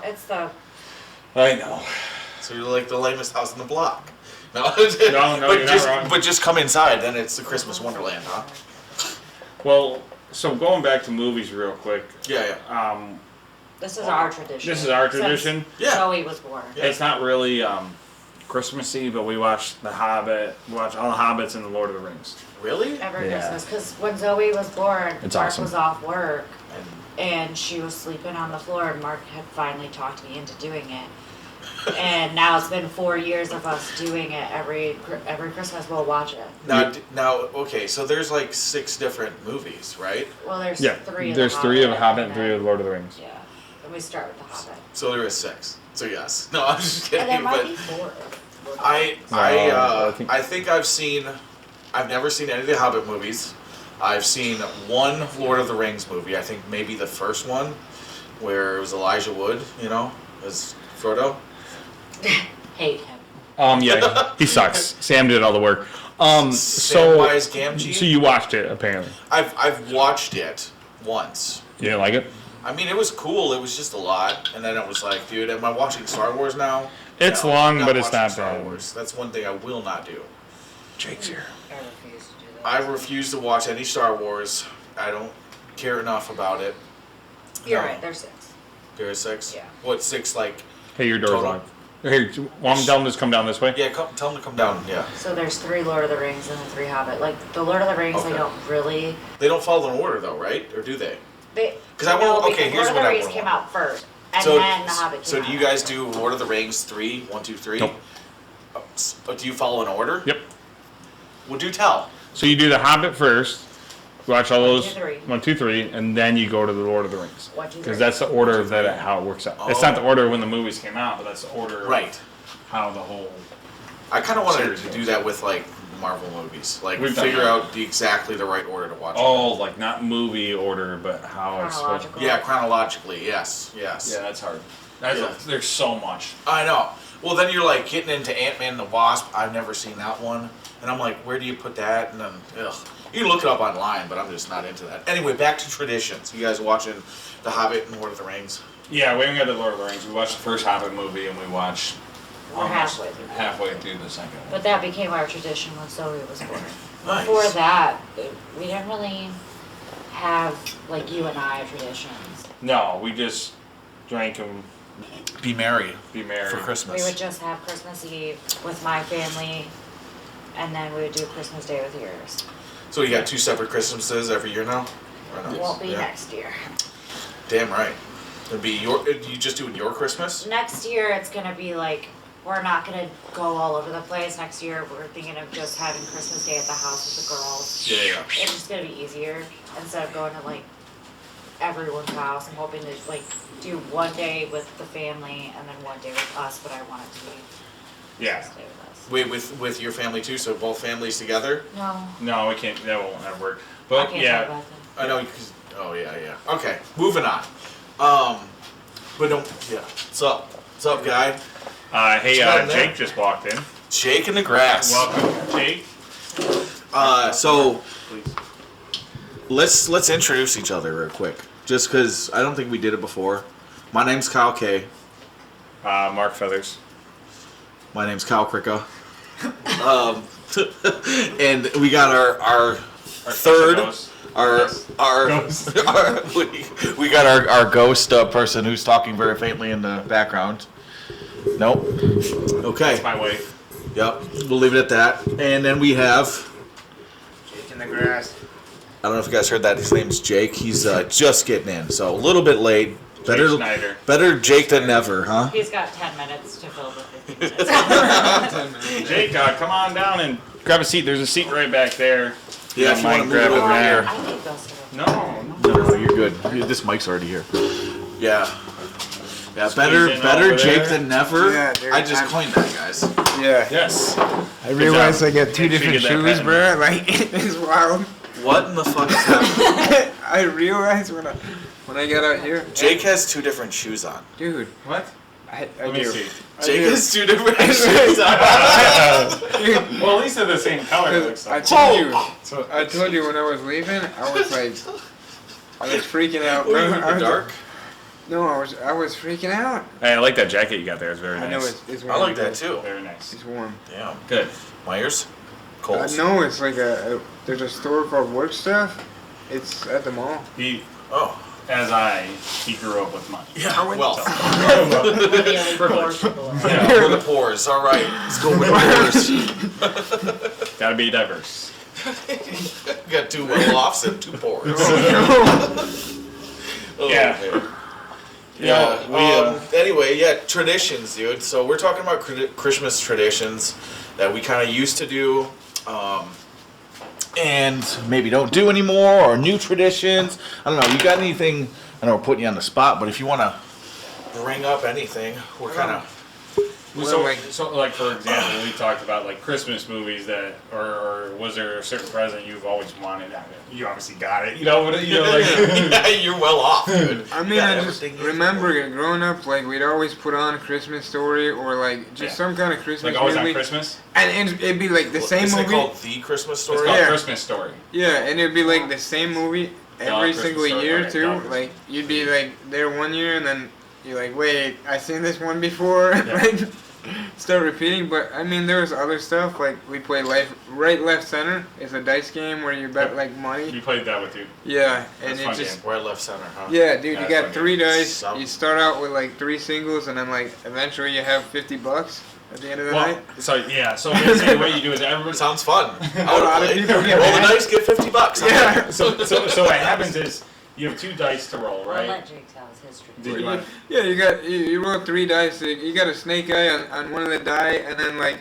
It's the. I know. So you're like the lamest house in the block. No, No, but you're not just, wrong. But just come inside, then it's the Christmas Wonderland, huh? Well, so going back to movies real quick. Yeah, yeah. This is our tradition. This is our Since tradition. Yeah. Joey was born. Yeah. It's not really Christmassy, but we watch The Hobbit. We watch all the Hobbits and The Lord of the Rings. Really? Every Yeah. Christmas, because when Zoe was born, It's Mark awesome. was off work And and she was sleeping on the floor, and Mark had finally talked me into doing it. And now it's been 4 years of us doing it every Christmas. We'll watch it. now, okay, so there's like 6 different movies, right? Well, there's Yeah, three. Of there's the 3 of The Hobbit Hobbit and 3 then- of The Lord of the Rings. Yeah, and we start with the Hobbit. So there is 6. So yes. No, I'm just kidding. And there might but be 4. I think I've never seen any of the Hobbit movies. I've seen one Lord of the Rings movie. I think maybe the first one, where it was Elijah Wood. You know, as Frodo. Hate him. Yeah, he sucks. Sam did all the work. Samwise Gamgee. So you watched it apparently. I've watched it once. You didn't like it? I mean, it was cool. It was just a lot, and then it was like, dude, am I watching Star Wars now? It's No, long, I'm but it's watching not Star bad. Wars. That's one thing I will not do. Jake's here. I refuse to do that. I refuse to watch any Star Wars. I don't care enough about it. You're No. right. There's 6. There are 6. Yeah. What 6 like? Hey, your door's Total? locked. Here, want me to tell him to come down this way? Yeah, tell them to come down. Yeah. So there's 3 Lord of the Rings and then 3 Hobbit. Like the Lord of the Rings, Okay. they don't really. They don't follow an order though, right? Or do they? They. 'Cause I no, won't- okay, because here's Lord what of I the Rings would came want. out first, and So, then the Hobbit came so out. do you guys do Lord of the Rings 3, 1, 2, 3? Nope. Do you follow an order? Yep. Well, do tell. So you do the Hobbit first. Watch all 1, those 2, 3. 1, 2, 3, and then you go to the Lord of the Rings. 1, 2, 3. Because that's the order 1, 2, of that 3. how it works out. Oh. It's not the order when the movies came out, but that's the order Right. of how the whole. I kind of wanted Series to goes. do that with like Marvel movies. Like We've done figure that. out exactly the right order to watch. Oh, like not movie order, but how it's supposed to. Chronological. Yeah, chronologically. Yes. Yes. Yeah, that's hard. That's Yeah. There's so much. I know. Well, then you're like getting into Ant-Man and the Wasp. I've never seen that one, and I'm like, where do you put that? And then, ugh. You can look it up online, but I'm just not into that. Anyway, back to traditions. You guys watching The Hobbit and Lord of the Rings? Yeah, we haven't got the Lord of the Rings. We watched the first Hobbit movie, and we watched We're halfway through. halfway through the second one. But that became our tradition when Zoe was born. Nice. Before that, we didn't really have like you and I traditions. No, we just drank and Be merry be merry. for We Christmas. would just have Christmas Eve with my family, and then we would do Christmas Day with yours. So you got 2 separate Christmases every year now? Or no? It won't be Yeah. next year. Damn right. It'd be your. You just doing your Christmas? Next year, it's gonna be like, we're not gonna go all over the place. Next year, we're thinking of just having Christmas Day at the house with the girls. Yeah. It's just gonna be easier instead of going to like everyone's house. I'm hoping to like do one day with the family and then one day with us, but I want it to be Yeah. Christmas Day with us. Wait, with your family too? So both families together? No, No, we can't. That won't ever work. I But can't yeah, talk about that. I know. Cause, oh yeah. Okay, moving on. But don't. Yeah. What's up? What's up, guy? hey, What's going Jake on? just walked in. Jake in the grass. Welcome, Jake. So Please. let's introduce each other real quick, just because I don't think we did it before. My name's Kyle K. Mark Feathers. My name's Kyle Kricka. And we got our third. Ghost. Our Ghost. we got our ghost person who's talking very faintly in the background. Nope. Okay. That's my wife. Yep. We'll leave it at that. And then we have. Jake in the grass. I don't know if you guys heard that. His name's Jake. He's just getting in, so a little bit late. Jake Schneider. Better Jake than never, huh? He's got 10 minutes to fill the 15 Jake, come on down and grab a seat. There's a seat right back there. Yeah, if you want to move it over here. I think those two. No. You're good. This mic's already here. Yeah. Yeah, Squeeze in better over Jake there. than never. Yeah, dude, I just coined that, guys. Yeah. Yes. I realized job. I got two Make sure you different get that shoes, patent. bro. Like, it's wild. What in the fuck is happening? I realized when I got out here. Jake has 2 different shoes on. Dude, What? I Let me do. see. I Jake do. has 2 different shoes on. Dude, Well, at least they're the same color. It looks I like. told you when I was leaving, I was freaking out, Were bro. you in I the was- dark? No, I was freaking out. Hey, I like that jacket you got there. It's very I nice. know it's warm. I like that too. Very nice. It's warm. Damn. Good. Myers? Kohl's? No, it's like there's a store called Work Stuff. It's at the mall. He, Oh. he grew up with money. Yeah, well. Privilege. Yeah, for the pores. All right. Let's go with the pores. Gotta be diverse. Got 2 well-offs and 2 pores. Oh, Yeah. man. Yeah, we, Anyway, yeah, traditions, dude. So we're talking about Christmas traditions that we kind of used to do, and maybe don't do anymore, or new traditions. I don't know. You got anything? I know we're putting you on the spot, but if you want to bring up anything, we're kind of. So, like for example, we talked about like Christmas movies that, or was there a certain present you've always wanted? You obviously got it, like. Yeah, you're well off, dude. I You mean, got I just everything you remember growing up, like we'd always put on Christmas Story or like just Yeah. some kind of Christmas Like always movie, on Christmas. and it'd be like the same Isn't it movie. called The Christmas It's Story? called Yeah. Christmas Story. Yeah, and it'd be like the same movie every Christmas single Story, year okay, too. Christmas. Like you'd be like there one year, and then you're like, wait, I seen this one before. Yeah. Like, start repeating. But I mean, there was other stuff like we play right, left, center. It's a dice game where you bet like money. You played that with you. Yeah, and That's it fun just. game. Right, left, center, huh? Yeah, dude, Yeah, you that's got fun 3 dice. Some- You start out with like 3 singles, and then like eventually you have $50 at the end of the Well, night. so basically what you do is everybody. Sounds fun. I A would lot of play. people get Roll the mad. dice, get $50. Yeah. So what happens is you have 2 dice to roll, I'll right? let Jake tell us his Did tradition. you want? Yeah, you roll 3 dice. You got a snake eye on one of the die, and then like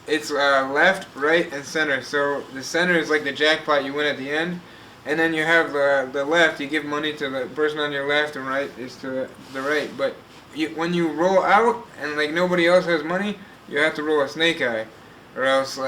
it's left, right, and center. So the center is like the jackpot you win at the end, and then you have the left. You give money to the person on your left, and right is to the right. But when you roll out and like nobody else has money, you have to roll a snake eye, or else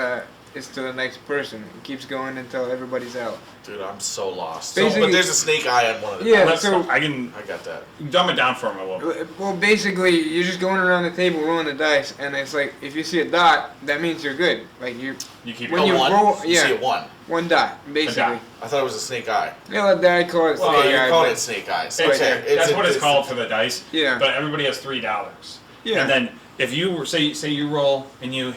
it's to the next person. It keeps going until everybody's out. Dude, I'm so lost. Basically- But there's a snake eye on one of the Yeah, dice. so- I can I got that. dumb it down for him a little bit. Well, basically, you're just going around the table rolling the dice, and it's like if you see a dot, that means you're good. Like You keep When A you one? roll- You yeah. see a 1. one dot, basically. dot. I thought it was a snake eye. Yeah, that I call it Well, snake you're eye, calling but- it snake eyes. It's- Okay. that's what it's called for the dice. Yeah. But everybody has $3. Yeah. And then if you say you roll and you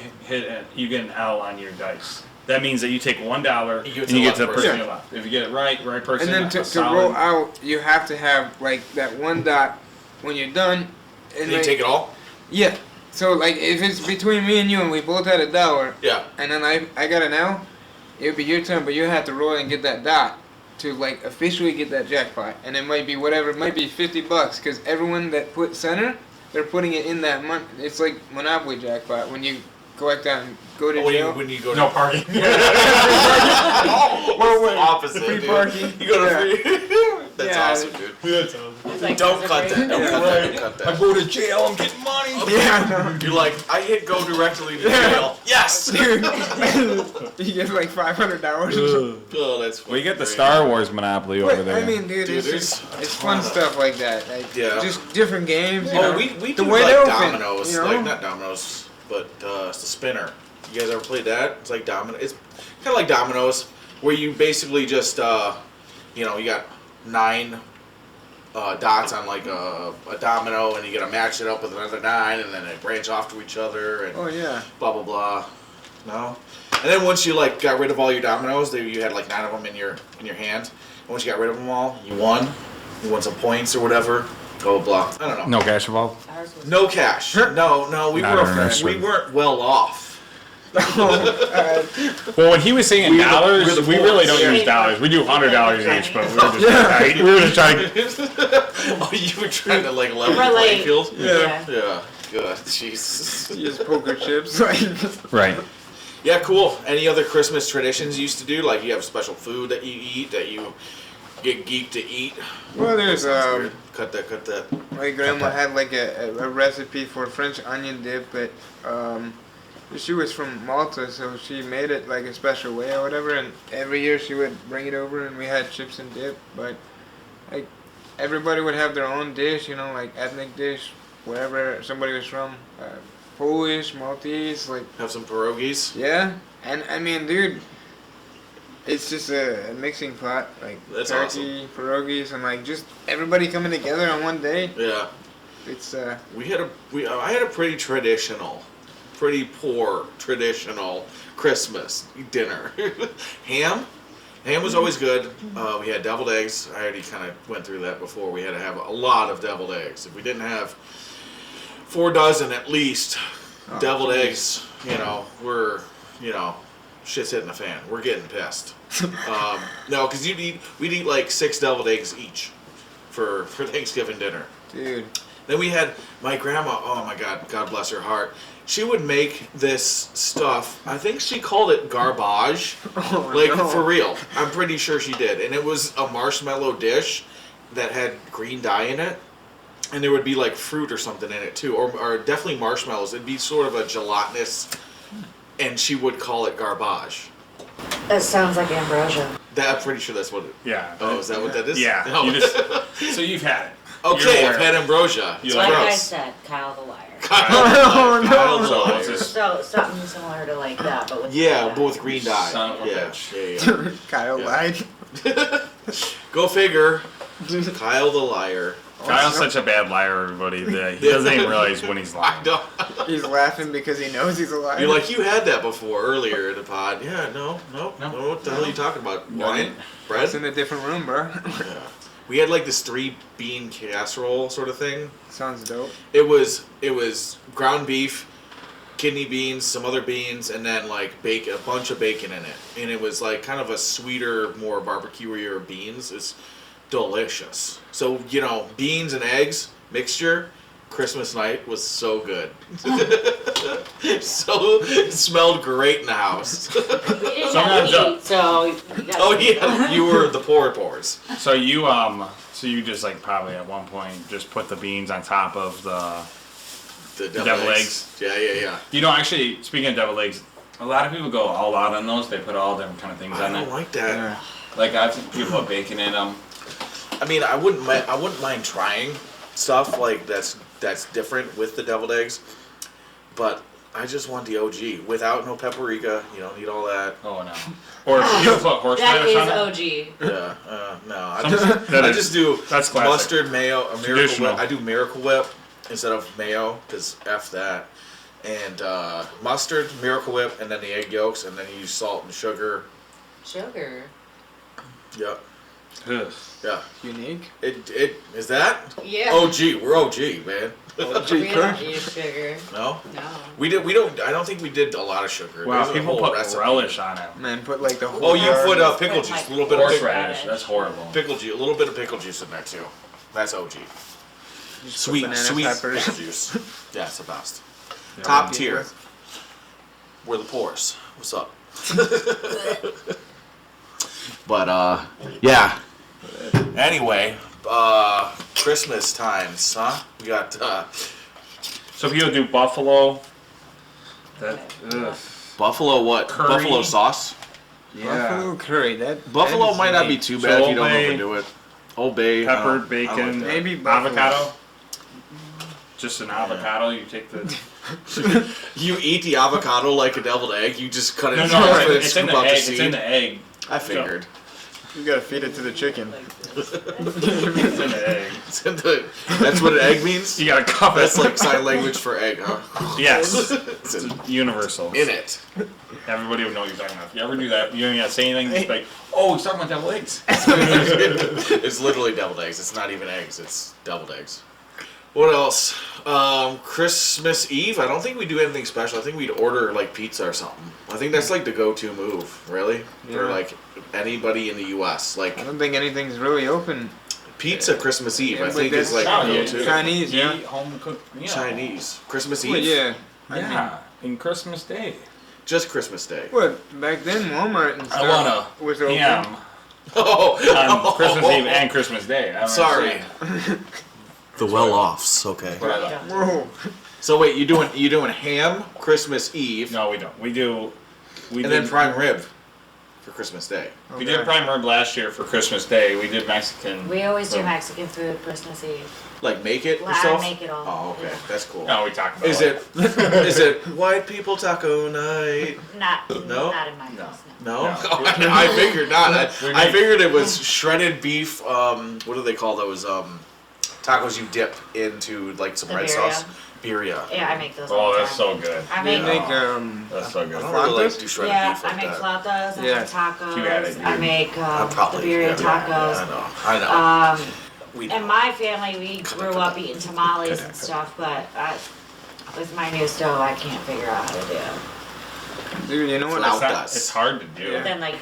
you get an L on your dice. That means that you take $1 You give it and to you the get to the left person person. you left. If you get it right person. And then a to solid- roll out, you have to have like that one dot when you're done. And Did you like, take it all? Yeah. So like if it's between me and you and we both had $1, Yeah. and then I got an L, it would be your turn, but you have to roll and get that dot to like officially get that jackpot, and it might be whatever, it might be $50 because everyone that put center, they're putting it in that month. It's like Monopoly jackpot when you collect that and go to When jail. you go No to parking. oh, Well, it's the wait, opposite, free dude. parking. You go to Yeah. free. That's Yeah. awesome, dude. That's awesome. It's like Don't cut that. Don't Yeah, cut that. Don't cut that. go to jail. I'm getting money. Yeah, I know. You're like, I hit go directly to Yeah. jail. Yes. Dude, you get like $500. Oh, that's. Well, you get the great. Star Wars Monopoly over But, there. I mean, dude, Dude, it's, there's just, a it's ton fun of- stuff like that. Like, Yeah. just different games. You Oh, know? we the do White like Elephant, dominoes, you know? like not dominoes, but it's the spinner. You guys ever played that? It's like domino. It's kind of like dominoes, where you basically just, you got 9 dots on like a domino, and you gotta match it up with another 9, and then they branch off to each other, and Oh yeah. blah blah blah. No. And then once you like got rid of all your dominoes, you had like 9 of them in your hand. And once you got rid of them all, you won. You won some points or whatever. Blah blah blah. I don't know. no cash involved. Ours was No cash. No, we Not interested. weren't well off. Well, when he was saying We're the dollars, we really don't poor. use dollars. We do $100 each, but we were just trying to. Oh, you were trying to like level the Relate. playing field? Yeah. Yeah. good. Jesus. You just poker chips. Like, Right. Yeah, cool. Any other Christmas traditions you used to do? Like you have special food that you eat that you get geeked to eat? well, there's Sounds weird. Cut that. my grandma had like a recipe for French onion dip, but she was from Malta, so she made it like a special way or whatever. And every year she would bring it over, and we had chips and dip. But like everybody would have their own dish, you know, like ethnic dish, wherever somebody was from. Polish, Maltese, like Have some pierogies. yeah. And I mean, dude, it's just a mixing pot, like That's turkey, pierogies, and like just everybody coming together on one day. Yeah. It's I had a pretty poor traditional Christmas dinner. Ham was always good. We had deviled eggs. I already kind of went through that before. We had to have a lot of deviled eggs. If we didn't have 4 dozen at least deviled eggs, shit's hitting the fan. We're getting pissed. No, because we'd eat like 6 deviled eggs each for Thanksgiving dinner. dude. Then we had my grandma, oh my God bless her heart. She would make this stuff, I think she called it garbage. Oh, Like, no. for real. I'm pretty sure she did. And it was a marshmallow dish that had green dye in it. And there would be like fruit or something in it too. Or definitely marshmallows. It'd be sort of a gelatinous, and she would call it garbage. That sounds like ambrosia. I'm pretty sure that's what it Yeah. Oh, is that what that is? Yeah. No. So you've had it. Okay, You're I've aware. had ambrosia. It's You Like I gross. said, Kyle the liar. Oh, no. Kyle's a So liar. it's just So something similar to like that, but with Yeah, green but with green dye. Son of a yeah. bitch. Yeah. Kyle Yeah. lied. Go figure. Kyle the liar. Kyle's such a bad liar, everybody, that he doesn't even realize when he's I lying. know. He's laughing because he knows he's a liar. You're like, you had that before earlier in the pod. Yeah, no. What the hell are you talking about? Wine? Bread? It's in a different room, bro. Yeah. We had like this 3-bean casserole sort of thing. Sounds dope. It was ground beef, kidney beans, some other beans, and then like a bunch of bacon in it. And it was like kind of a sweeter, more barbecue-ier beans. It's delicious. So, beans and eggs mixture, Christmas night was so good. So it smelled great in the house. We didn't Sometimes have to eat, so you gotta Oh yeah, you were the poors. So you just like probably at one point just put the beans on top of the The deviled eggs. Yeah. Actually, speaking of deviled eggs, a lot of people go all out on those. They put all different kind of things I on don't it. like that. Yeah. Like I've seen people put bacon in them. I mean, I wouldn't mind trying stuff like that's different with the deviled eggs, but I just want the OG without no paprika. You don't need all that. Oh no. Or you put That horseradish is on it. OG. Yeah, no. That I is- just do that's classic. mustard, mayo, a Miracle Traditional. Whip. I do Miracle Whip instead of mayo because F that. And mustard, Miracle Whip, and then the egg yolks, and then you use salt and sugar. Sugar. Yeah, Ugh. yeah. Unique. It is that? Yeah. OG. We're OG, man. We OG don't Crush. use sugar. No. No. We don't. I don't think we did a lot of sugar. Wow, There's a people whole put recipe. relish on it. Man, put like the whole Oh, you jar- put Just pickle put, juice, like, a little bit of Horseradish. That's horrible. pickle juice, a little bit of pickle juice in there too. That's OG. just put Sweet banana peppers. pickle juice. Yeah, it's the best. Yeah. Top tier. We're the poors. What's up? But yeah. Anyway, Christmas times, huh? We got So people do buffalo. That. Ugh. buffalo what? Curry. Buffalo sauce. Buffalo curry. Buffalo that is might not be unique. too So bad if you don't Old Bay, overdo it. Old Bay, Peppered I bacon, don't like that. Maybe buffalo. Avocado. Just an avocado. You take the. You eat the avocado like a deviled egg. You just cut it No, in no, half and it's in scoop the out the egg. seed. It's in the egg. I figured. You gotta feed it to the chicken. It's in the egg. It's in the, that's what an egg means? You gotta cup it. That's like sign language for egg, huh? Yes. It's Universal. in it. Everybody would know what you're talking about. You ever do that? You don't even have to say anything. Just like, oh, he's talking about deviled eggs. It's literally deviled eggs. It's not even eggs. It's deviled eggs. What else? Christmas Eve. I don't think we do anything special. I think we'd order like pizza or something. I think that's like the go-to move, really, for Yeah. like anybody in the U.S. Like I don't think anything's really open. Pizza Christmas Eve, Yeah, I but think is that's like Chinese. Chinese, yeah. Eat home cooked. You know. Chinese. Christmas Eve? Well, yeah. Yeah, in Christmas Day. Just Christmas Day. What back then Walmart and stuff I want was a open. ham Oh, on Christmas Eve and Christmas Day. I don't Sorry. understand. The well-offs, okay. But, Whoa. So wait, you doing ham Christmas Eve, no, we don't. We do. We and did, then prime rib for Christmas Day. We did prime rib last year for Christmas Day. We did Mexican. We always do so- Mexican food Christmas Eve. Like make it Well, yourself? I make it all. Oh, okay, Yeah. that's cool. No, we talked about Is it is it white people taco night? Not No? not in my No. house. No, No. I figured not. We I make- figured it was shredded beef. What do they call those? Tacos you dip into like some The red birria. sauce. Birria. Yeah, I make those. all Oh, the that's time. so good. I They make. make That's so I good. don't really like Flautas? do shredded Yeah, beef like I make that. flautas. I Yeah. make tacos. You had it, I dude. make I probably the birria tacos. I know. We In my family, we grew up eating tamales and stuff, but with my new stove, I can't figure out how to do it. Dude, you know what? Flautas. It's, not, it's hard to do. Yeah. Then like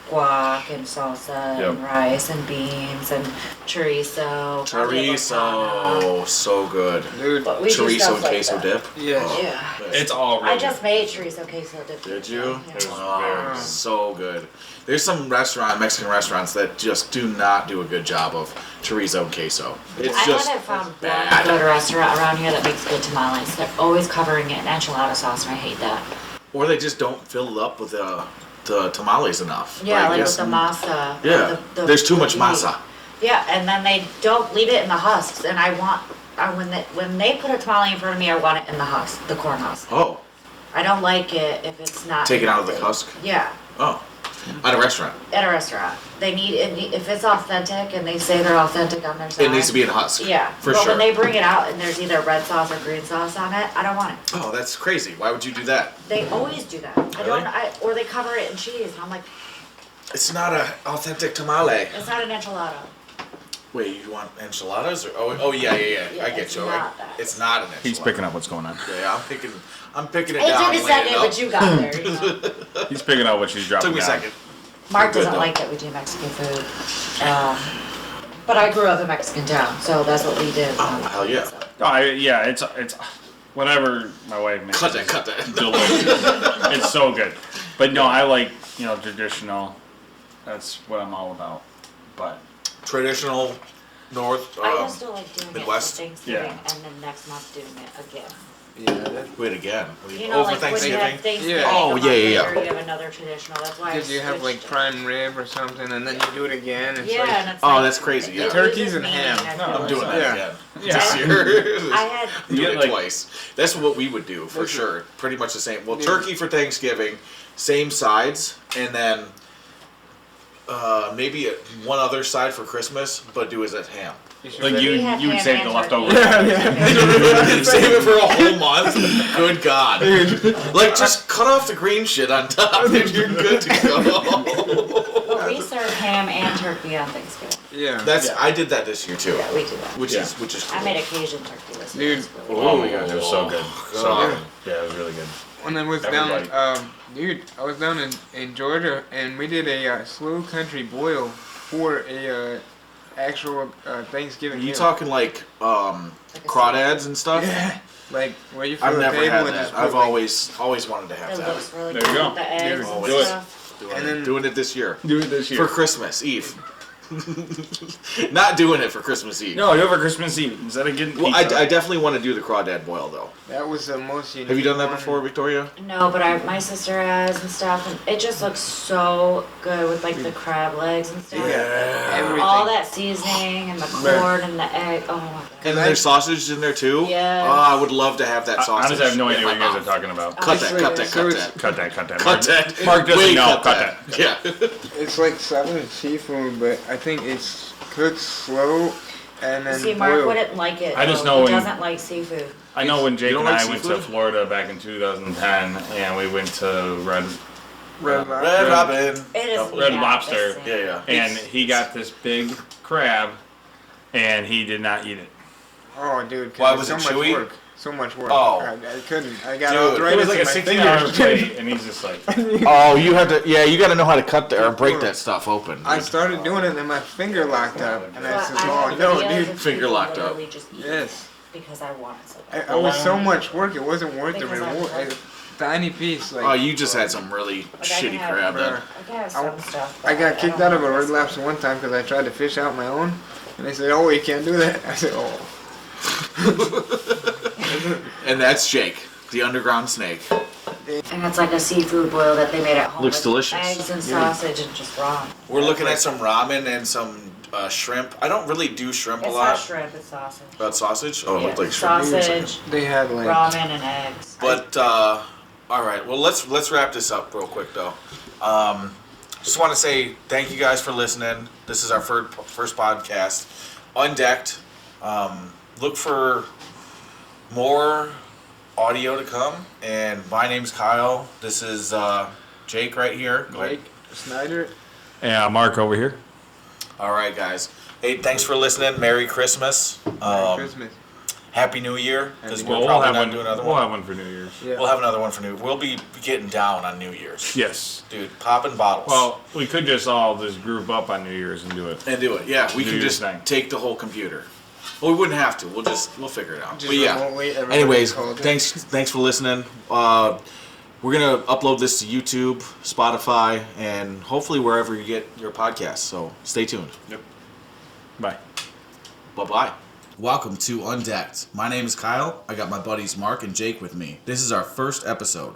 guac and salsa Yep. and rice and beans and chorizo. avocado. Chorizo, so good. Dude, But we do Chorizo stuff and like queso that. dip. Yeah. Oh, Yeah. It's all really I just made chorizo queso dip. Did you? Yeah. It was Oh, very so good. There's some Mexican restaurants that just do not do a good job of chorizo and queso. It's I just haven't found one bad. good restaurant around here that makes good tamales. They're always covering it in enchilada sauce, and I hate that. Or they just don't fill it up with the tamales enough. Yeah, like it's- with the masa. Yeah, there's too much the meat. masa. Yeah, and then they don't leave it in the husks, and when they put a tamale in front of me, I want it in the husk, the corn husk. Oh, I don't like it if it's not. take it out of the melted. husk? Yeah, Oh, at a restaurant. at a restaurant, they need if it's authentic, and they say they're authentic on their side. It needs to be in a husk. Yeah, for but sure. when they bring it out and there's either red sauce or green sauce on it, I don't want it. Oh, that's crazy. Why would you do that? They always do that. Really? Or they cover it in cheese, and I'm like, It's not an authentic tamale. it's not an enchilada. Wait, you want enchiladas or oh yeah. Yeah, I get it's you. not that. It's not an enchilada. He's picking up what's going on. Yeah, I'm picking it It down. took a laying second, it up. but you got there. You know? He's picking up what she's dropping Took me a down. second. Mark Good doesn't though. like that we do Mexican food. But I grew up in Mexican town, so that's what we did. Oh, hell yeah. Oh, it's whatever my wife makes. Cut is that. Delicious. It's so good. But no, I like traditional. That's what I'm all about. But Traditional North. I just don't like doing Midwest? it for Thanksgiving Yeah. and then next month doing it again. Yeah, Wait again. You know, Over like when you Thanksgiving. have Thanksgiving, Yeah. Oh, a month yeah. later, you have another traditional. That's why I because you have like switched it. prime rib or something, and then you do it again. It's Yeah, like, and it's Oh, like, that's crazy, yeah. it Turkeys loses and meaning, ham. I No, feel I'm like. doing that Yeah. again. Yeah. This year. I had I'm doing get, it like- twice. That's what we would do for That's sure. Pretty much the same. Well, Yeah. turkey for Thanksgiving, same sides, and then maybe one other side for Christmas, but do as a ham. you should like really- you We had would ham save and the turkey. leftovers. Save it for a whole month. Good God! Like just cut off the green shit on top, and you're good to go. But we serve ham and turkey on Thanksgiving. Yeah. That's Yeah. I did that this year too, Yeah, we do that. which Yeah. is cool. I made a Cajun turkey this year. Dude. Oh my god, it was so good. So God. good. Yeah, it was really good. When I was Everybody. down, dude, I was down in Georgia, and we did a slow country boil for a actual Thanksgiving Are you meal. talking like Like a crawdads and stuff? Yeah. Like where you fill I've the never table had and just that. put, I've like, always wanted to have It that. looks really There good you go. with the eggs and Do it. stuff. And then- Doing it this year Do it this for Christmas Eve. Not doing it for Christmas Eve. No, do it for Christmas Eve instead of getting Well, pizza. I definitely want to do the crawdad boil though. That was the most unique Have you done that one. before, Victoria? No, but my sister has and stuff, and it just looks so good with like the crab legs and stuff. Everything. All that seasoning and the corn and the egg. Oh my god. And then there's sausage in there too. Yes. Oh, I would love to have that sausage. Honestly, I have no in idea my what you guys are mouth. talking about. Cut that! Cut that! So Cut it's- that! Cut that, cut that. Cut that! Mark doesn't Wait, know, cut that! Yeah. It's like southern seafood, but I think it's cooked slow and then See, Mark boiled. wouldn't like it. I just though. know he when- doesn't like seafood. I know when Jake You and don't like I went to seafood? Florida back in 2010, and we went to Red Red Lobster. Robin. It is Red yeah, Lobster. it's- Yeah, yeah. and he got this big crab, and he did not eat it. Oh, dude. 'cause Why it's was so it much chewy? work. so much work. Oh. I couldn't. I got Dude, arthritis It was like in a my 16-hour fingers. plate, and he's just like, Oh, you have to. Yeah, you got to know how to cut or break that stuff open. I started doing it and then my finger locked up. And I But said, I oh have no, videos dude. of Finger people locked up. literally just eating Yes. because I wanted so I, bad. I was so much work, it wasn't worth the Because I'm reward. like- A tiny piece, like. Oh, you just had some really Like, I shitty can have- crab then. Bruh. I can have some stuff. I but got kicked don't out of a want Red this. Lobster one time because I tried to fish out my own, and they said, "Oh, you can't do that." I said, "Oh." And that's Jake, the underground snake. And it's like a seafood boil that they made at home. Looks with delicious. Eggs and sausage and just raw. We're looking at some ramen and some shrimp. I don't really do shrimp a It's lot. not shrimp, it's sausage. About sausage? Oh, it Yeah, looked like shrimp. sausage, They had like. ramen, and eggs. But all right, well let's wrap this up real quick though. Just want to say thank you guys for listening. This is our first podcast, Undecked. Look for more audio to come. And my name's Kyle. This is Jake right here. Go ahead. Mike Snyder. yeah, Mark over here. All right, guys. Hey, thanks for listening. Merry Christmas. Merry Christmas. Happy New Year, because Happy we're Well, probably have not one. doing another We'll one. have one for New Year's. Yeah. We'll have another one for New. We'll be getting down on New Year's. Yes. Dude, popping bottles. Well, we could just all just group up on New Year's and do it. And do it. Yeah, we New can Year's just thing. take the whole computer. Well, we wouldn't have to. We'll figure it out. Just But yeah. remotely, everybody Anyways, called in. thanks for listening. We're gonna upload this to YouTube, Spotify, and hopefully wherever you get your podcasts. So stay tuned. Yep. Bye. Bye bye. Welcome to Undecked. My name is Kyle. I got my buddies Mark and Jake with me. This is our first episode.